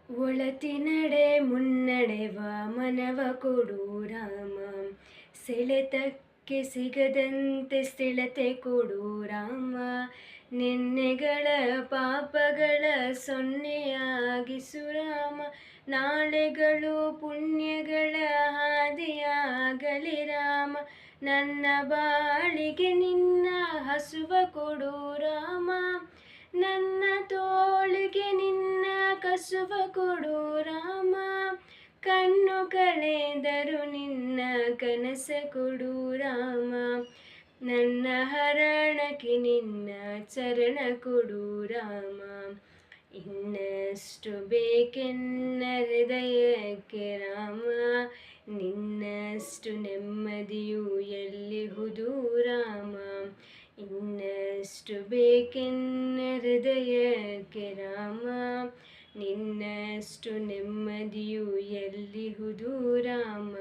ಒಳತಿನಡೆ ಮುನ್ನಡೆವ ಮನವ ಕೊಡು ರಾಮ, ಸೆಳೆತಕ್ಕೆ ಸಿಗದಂತೆ ಸ್ಥಿರತೆ ಕೊಡು ರಾಮ. ನಿನ್ನೆಗಳ ಪಾಪಗಳ ಸೊನ್ನೆಯಾಗಿಸು ರಾಮ, ನಾಳೆಗಳು ಪುಣ್ಯಗಳ ಹಾದಿಯಾಗಲಿ ರಾಮ. ನನ್ನ ಬಾಳಿಗೆ ನಿನ್ನ ಹಸುವ ಕೊಡು ರಾಮ, ನನ್ನ ತೋಳಿಗೆ ನಿನ್ನ ಕಸುವ ಕೊಡು ರಾಮ. ಕಣ್ಣು ಕಳೆದರು ನಿನ್ನ ಕನಸ ಕೊಡು ರಾಮ, ನನ್ನ ಹರಣಕ್ಕೆ ನಿನ್ನ ಚರಣ ಕೊಡು ರಾಮ. ಇನ್ನಷ್ಟು ಬೇಕೆನ್ನ ಹೃದಯಕ್ಕೆ ರಾಮ, ನಿನ್ನಷ್ಟು ನೆಮ್ಮದಿಯು ಎಲ್ಲಿಹುದು ರಾಮ. ಇನ್ನಷ್ಟು ಬೇಕೆನ್ನ ಹೃದಯಕ್ಕೆ ರಾಮ, ನಿನ್ನಷ್ಟು ನೆಮ್ಮದಿಯು ಎಲ್ಲಿಹುದು ರಾಮ.